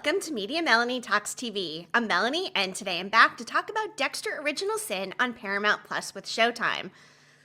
Welcome to Media Melanie Talks TV. I'm Melanie, and today I'm back to talk about Dexter Original Sin on Paramount Plus with Showtime.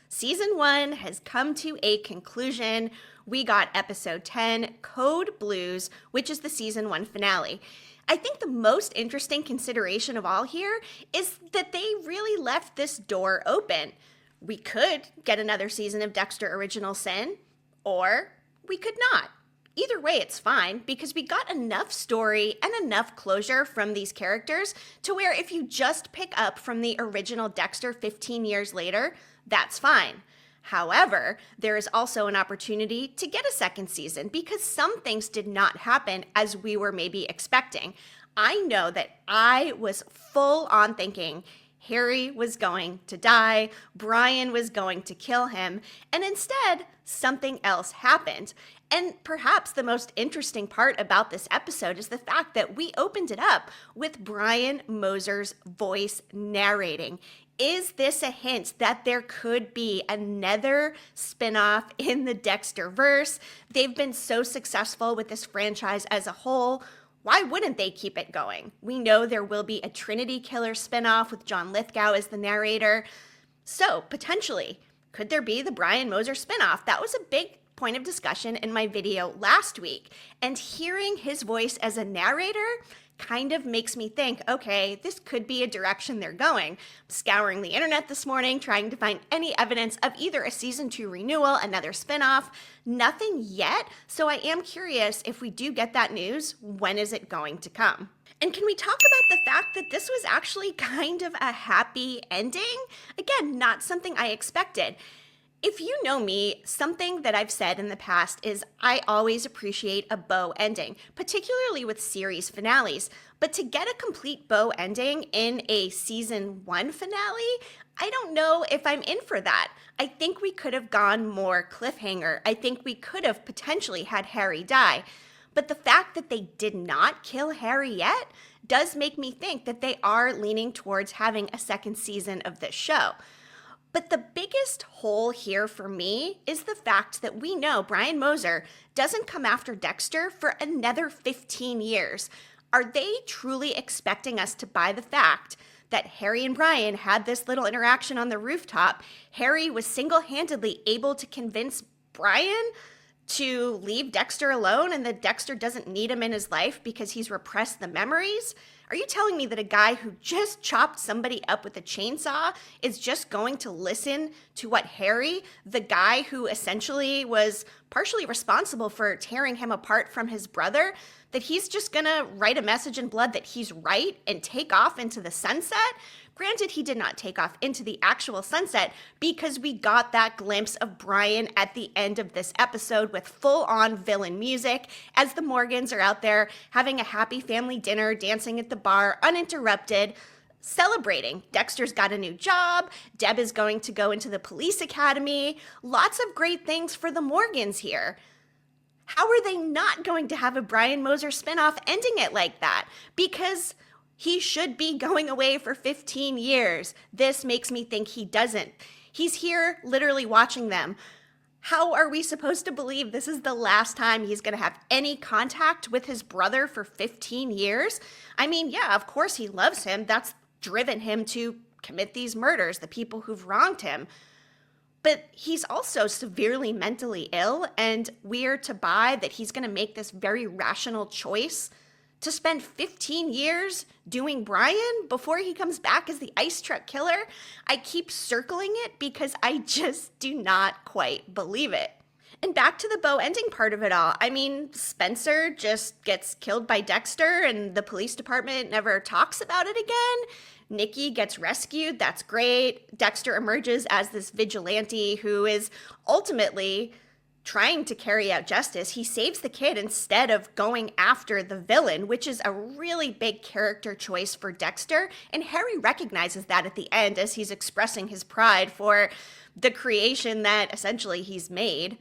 Season 1 has come to a conclusion. We got episode 10, Code Blues, which is the season 1 finale. I think the most interesting consideration of all here is that they really left this door open. We could get another season of Dexter Original Sin, or we could not. Either way, it's fine because we got enough story and enough closure from these characters to where if you just pick up from the original Dexter 15 years later, that's fine. However, there is also an opportunity to get a second season because some things did not happen as we were maybe expecting. I know that I was full on thinking Harry was going to die, Brian was going to kill him, and instead, something else happened. And perhaps the most interesting part about this episode is the fact that we opened it up with Brian Moser's voice narrating. Is this a hint that there could be another spinoff in the Dexterverse? They've been so successful with this franchise as a whole. Why wouldn't they keep it going? We know there will be a Trinity Killer spinoff with John Lithgow as the narrator. So, potentially, could there be the Brian Moser spinoff? That was a big point of discussion in my video last week. And hearing his voice as a narrator kind of makes me think, okay, this could be a direction they're going. I'm scouring the internet this morning, trying to find any evidence of either a season 2 renewal, another spinoff. Nothing yet. So I am curious, if we do get that news, when is it going to come? And can we talk about the fact that this was actually kind of a happy ending? Again, not something I expected. If you know me, something that I've said in the past is I always appreciate a bow ending, particularly with series finales. But to get a complete bow ending in a season 1 finale, I don't know if I'm in for that. I think we could have gone more cliffhanger. I think we could have potentially had Harry die. But the fact that they did not kill Harry yet does make me think that they are leaning towards having a second season of this show. But the biggest hole here for me is the fact that we know Brian Moser doesn't come after Dexter for another 15 years. Are they truly expecting us to buy the fact that Harry and Brian had this little interaction on the rooftop? Harry was single-handedly able to convince Brian to leave Dexter alone and that Dexter doesn't need him in his life because he's repressed the memories? Are you telling me that a guy who just chopped somebody up with a chainsaw is just going to listen to what Harry, the guy who essentially was partially responsible for tearing him apart from his brother, that he's just gonna write a message in blood that he's right and take off into the sunset? Granted, he did not take off into the actual sunset because we got that glimpse of Brian at the end of this episode with full-on villain music as the Morgans are out there having a happy family dinner, dancing at the bar, uninterrupted, celebrating. Dexter's got a new job. Deb is going to go into the police academy. Lots of great things for the Morgans here. How are they not going to have a Brian Moser spinoff ending it like that? Because he should be going away for 15 years. This makes me think he doesn't. He's here literally watching them. How are we supposed to believe this is the last time he's going to have any contact with his brother for 15 years? I mean, yeah, of course he loves him. That's driven him to commit these murders, the people who've wronged him. But he's also severely mentally ill, and we're to buy that he's going to make this very rational choice to spend 15 years doing Brian before he comes back as the ice truck killer. I keep circling it because I just do not quite believe it. And back to the bow ending part of it all. I mean, Spencer just gets killed by Dexter and the police department never talks about it again. Nikki gets rescued. That's great. Dexter emerges as this vigilante who is ultimately trying to carry out justice. He saves the kid instead of going after the villain, which is a really big character choice for Dexter. And Harry recognizes that at the end as he's expressing his pride for the creation that essentially he's made.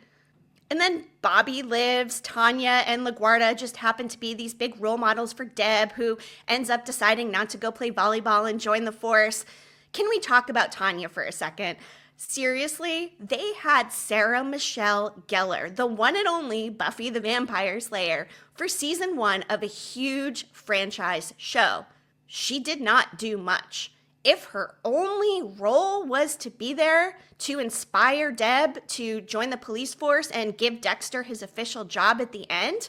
And then Bobby lives, Tanya and LaGuardia just happen to be these big role models for Deb, who ends up deciding not to go play volleyball and join the force. Can we talk about Tanya for a second? Seriously, they had Sarah Michelle Gellar, the one and only Buffy the Vampire Slayer, for season 1 of a huge franchise show. She did not do much. If her only role was to be there to inspire Deb to join the police force and give Dexter his official job at the end,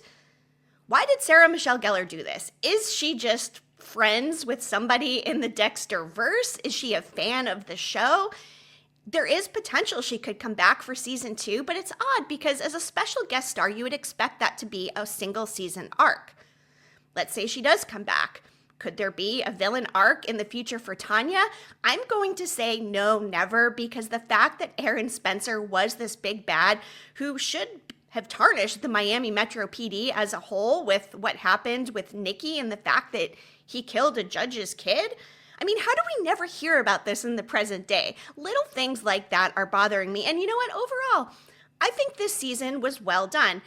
why did Sarah Michelle Gellar do this? Is she just friends with somebody in the Dexter verse? Is she a fan of the show? There is potential she could come back for season 2, but it's odd because as a special guest star, you would expect that to be a single season arc. Let's say she does come back. Could there be a villain arc in the future for Tanya? I'm going to say no, never, because the fact that Aaron Spencer was this big bad who should have tarnished the Miami Metro PD as a whole with what happened with Nikki and the fact that he killed a judge's kid. I mean, how do we never hear about this in the present day? Little things like that are bothering me. And you know what? Overall, I think this season was well done.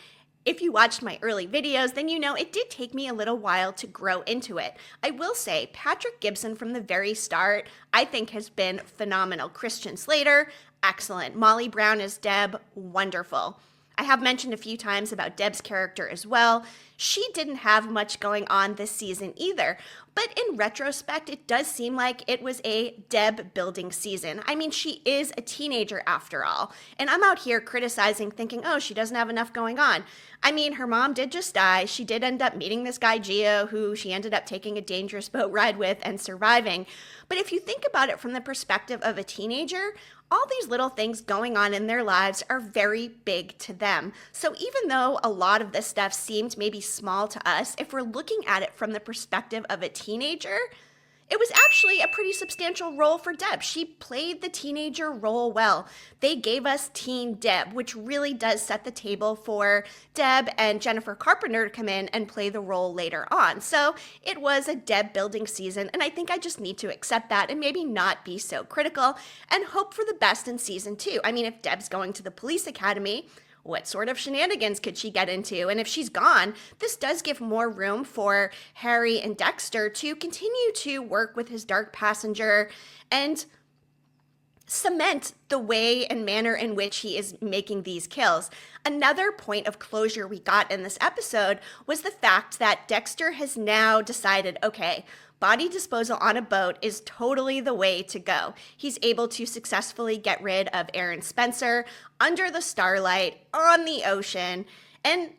If you watched my early videos, then you know it did take me a little while to grow into it. I will say, Patrick Gibson from the very start, I think has been phenomenal. Christian Slater, excellent. Molly Brown as Deb, wonderful. I have mentioned a few times about Deb's character as well. She didn't have much going on this season either, but in retrospect, it does seem like it was a Deb building season. I mean, she is a teenager after all, and I'm out here criticizing, thinking, oh, she doesn't have enough going on. I mean, her mom did just die. She did end up meeting this guy, Gio, who she ended up taking a dangerous boat ride with and surviving. But if you think about it from the perspective of a teenager, all these little things going on in their lives are very big to them. So even though a lot of this stuff seemed maybe small to us, if we're looking at it from the perspective of a teenager, it was actually a pretty substantial role for Deb. She played the teenager role well. They gave us Teen Deb, which really does set the table for Deb and Jennifer Carpenter to come in and play the role later on. So it was a Deb building season, and I think I just need to accept that and maybe not be so critical and hope for the best in season 2. I mean, if Deb's going to the police academy, what sort of shenanigans could she get into? And if she's gone, this does give more room for Harry and Dexter to continue to work with his dark passenger and cement the way and manner in which he is making these kills. Another point of closure we got in this episode was the fact that Dexter has now decided, okay, body disposal on a boat is totally the way to go. He's able to successfully get rid of Aaron Spencer under the starlight on the ocean, and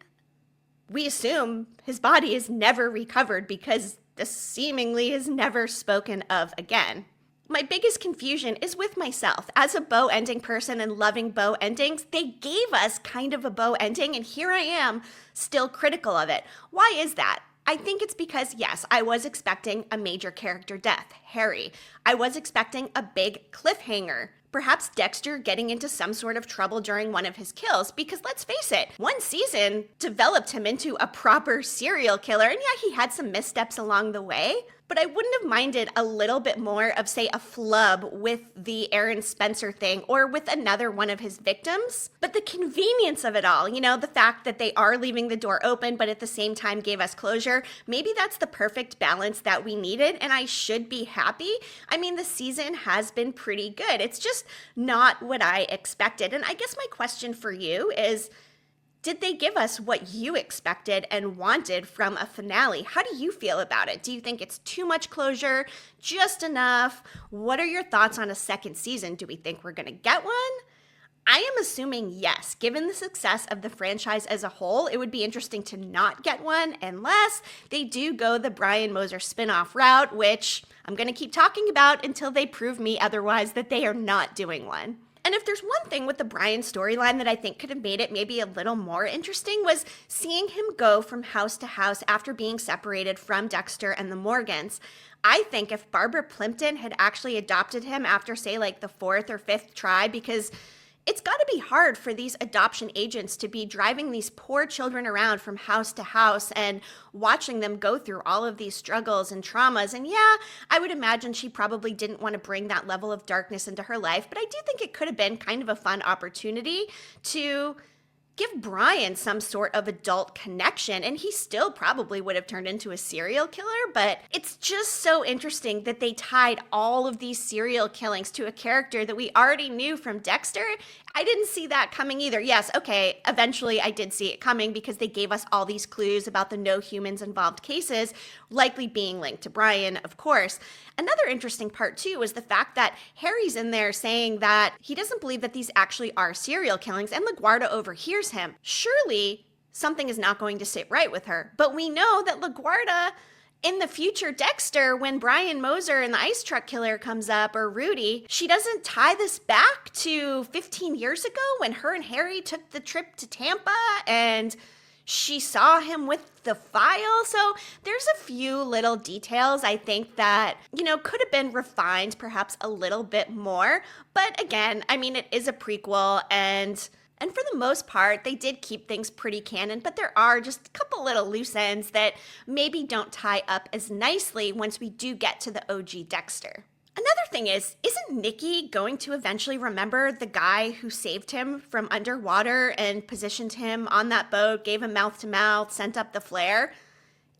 we assume his body is never recovered because this seemingly is never spoken of again. My biggest confusion is with myself. As a bow ending person and loving bow endings, they gave us kind of a bow ending, and here I am still critical of it. Why is that? I think it's because, yes, I was expecting a major character death, Harry. I was expecting a big cliffhanger. Perhaps Dexter getting into some sort of trouble during one of his kills, because let's face it, one season developed him into a proper serial killer, and yeah, he had some missteps along the way, but I wouldn't have minded a little bit more of, say, a flub with the Aaron Spencer thing or with another one of his victims. But the convenience of it all, you know, the fact that they are leaving the door open, but at the same time gave us closure, maybe that's the perfect balance that we needed, and I should be happy. I mean, the season has been pretty good. It's just not what I expected. And I guess my question for you is, did they give us what you expected and wanted from a finale? How do you feel about it? Do you think it's too much closure? Just enough? What are your thoughts on a second season? Do we think we're going to get one? I am assuming yes. Given the success of the franchise as a whole, it would be interesting to not get one unless they do go the Brian Moser spinoff route, which I'm going to keep talking about until they prove me otherwise that they are not doing one. And if there's one thing with the Brian storyline that I think could have made it maybe a little more interesting was seeing him go from house to house after being separated from Dexter and the Morgans. I think if Barbara Plimpton had actually adopted him after, say, like the 4th or 5th try, because it's got to be hard for these adoption agents to be driving these poor children around from house to house and watching them go through all of these struggles and traumas. And yeah, I would imagine she probably didn't want to bring that level of darkness into her life, but I do think it could have been kind of a fun opportunity to give Brian some sort of adult connection, and he still probably would have turned into a serial killer. But it's just so interesting that they tied all of these serial killings to a character that we already knew from Dexter. I didn't see that coming either. Yes, okay, eventually I did see it coming because they gave us all these clues about the no humans involved cases, likely being linked to Brian, of course. Another interesting part, too, is the fact that Harry's in there saying that he doesn't believe that these actually are serial killings, and LaGuardia overhears him. Surely something is not going to sit right with her. But we know that LaGuardia, in the future Dexter, when Brian Moser and the ice truck killer comes up, or Rudy, she doesn't tie this back to 15 years ago when her and Harry took the trip to Tampa and she saw him with the file. So there's a few little details I think that, could have been refined perhaps a little bit more. But again, I mean, it is a prequel, and for the most part, they did keep things pretty canon, but there are just a couple little loose ends that maybe don't tie up as nicely once we do get to the OG Dexter. Another thing is, isn't Nicky going to eventually remember the guy who saved him from underwater and positioned him on that boat, gave him mouth-to-mouth, sent up the flare?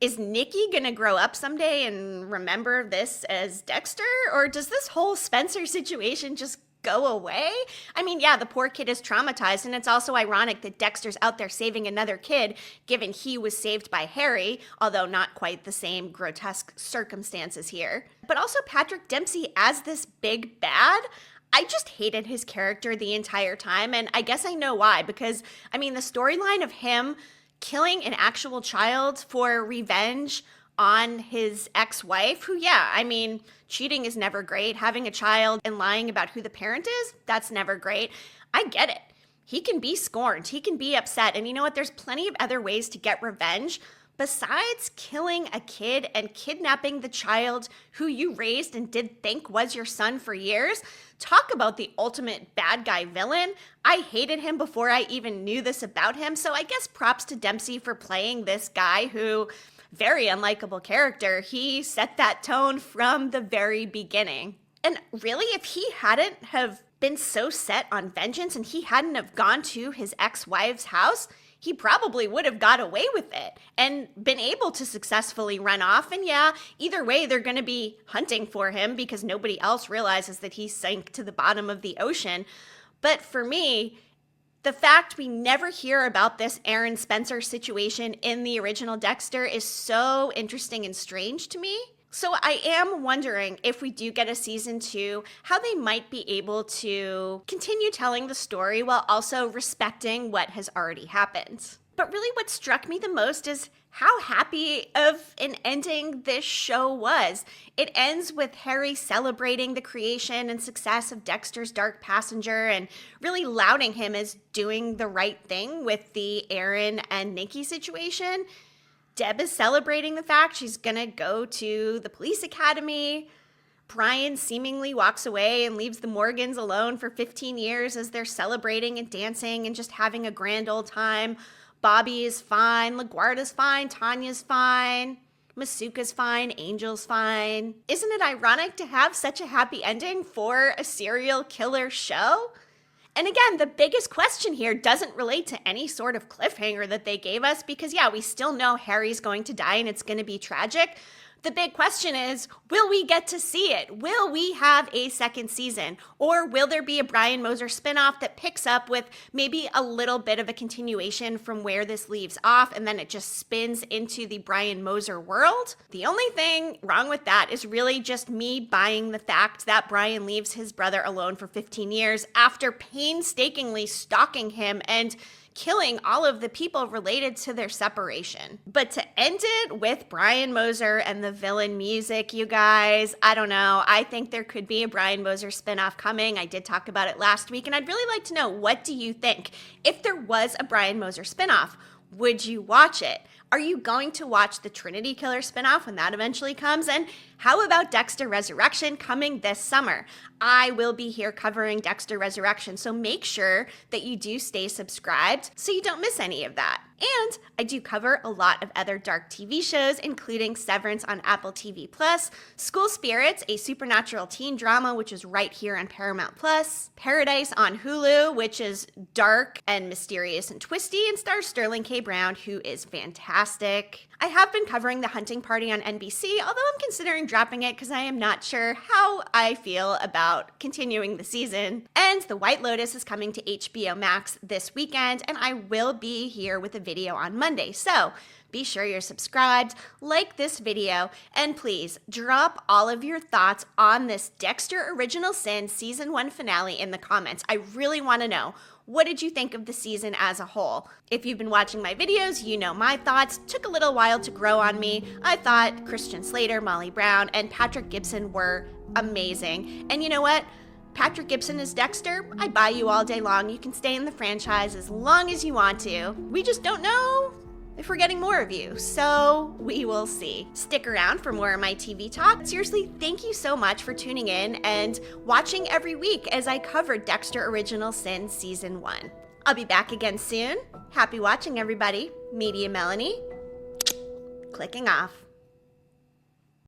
Is Nicky going to grow up someday and remember this as Dexter? Or does this whole Spencer situation just go away? I mean, yeah, the poor kid is traumatized, and it's also ironic that Dexter's out there saving another kid, given he was saved by Harry, although not quite the same grotesque circumstances here. But also Patrick Dempsey as this big bad, I just hated his character the entire time, and I guess I know why, because, I mean, the storyline of him killing an actual child for revenge on his ex-wife, who, yeah, I mean, cheating is never great. Having a child and lying about who the parent is, that's never great. I get it. He can be scorned. He can be upset. And you know what? There's plenty of other ways to get revenge besides killing a kid and kidnapping the child who you raised and did think was your son for years. Talk about the ultimate bad guy villain. I hated him before I even knew this about him. So I guess props to Dempsey for playing this guy who, very unlikable character. He set that tone from the very beginning. And really, if he hadn't have been so set on vengeance and he hadn't have gone to his ex-wife's house, he probably would have got away with it and been able to successfully run off. And yeah, either way, they're going to be hunting for him because nobody else realizes that he sank to the bottom of the ocean. But for me, the fact we never hear about this Aaron Spencer situation in the original Dexter is so interesting and strange to me. So I am wondering if we do get a season 2, how they might be able to continue telling the story while also respecting what has already happened. But really what struck me the most is how happy of an ending this show was. It ends with Harry celebrating the creation and success of Dexter's Dark Passenger and really lauding him as doing the right thing with the Aaron and Nicky situation. Deb is celebrating the fact she's gonna go to the police academy. Brian seemingly walks away and leaves the Morgans alone for 15 years as they're celebrating and dancing and just having a grand old time. Bobby is fine, LaGuardia's fine, Tanya's fine, Masuka's fine, Angel's fine. Isn't it ironic to have such a happy ending for a serial killer show? And again, the biggest question here doesn't relate to any sort of cliffhanger that they gave us because, yeah, we still know Harry's going to die and it's going to be tragic. The big question is, will we get to see it? Will we have a second season? Or will there be a Brian Moser spinoff that picks up with maybe a little bit of a continuation from where this leaves off and then it just spins into the Brian Moser world? The only thing wrong with that is really just me buying the fact that Brian leaves his brother alone for 15 years after painstakingly stalking him and killing all of the people related to their separation. But to end it with Brian Moser and the villain music, you guys, I don't know. I think there could be a Brian Moser spinoff coming. I did talk about it last week, and I'd really like to know, what do you think? If there was a Brian Moser spinoff, would you watch it? Are you going to watch the Trinity Killer spinoff when that eventually comes? And how about Dexter Resurrection coming this summer? I will be here covering Dexter Resurrection, so make sure that you do stay subscribed so you don't miss any of that. And I do cover a lot of other dark TV shows, including Severance on Apple TV+, School Spirits, a supernatural teen drama, which is right here on Paramount+, Paradise on Hulu, which is dark and mysterious and twisty, and stars Sterling K. Brown, who is fantastic. I have been covering The Hunting Party on NBC, although I'm considering dropping it because I am not sure how I feel about continuing the season. And The White Lotus is coming to HBO Max this weekend, and I will be here with a video on Monday. So be sure you're subscribed, like this video, and please drop all of your thoughts on this Dexter Original Sin Season 1 finale in the comments. I really want to know, what did you think of the season as a whole? If you've been watching my videos, you know my thoughts. Took a little while to grow on me. I thought Christian Slater, Molly Brown, and Patrick Gibson were amazing. And you know what? Patrick Gibson is Dexter. I buy you all day long. You can stay in the franchise as long as you want to. We just don't know if we're getting more of you, so we will see. Stick around for more of my TV talk. Seriously, thank you so much for tuning in and watching every week as I cover Dexter Original Sin Season 1. I'll be back again soon. Happy watching, everybody. Media Melanie, clicking off.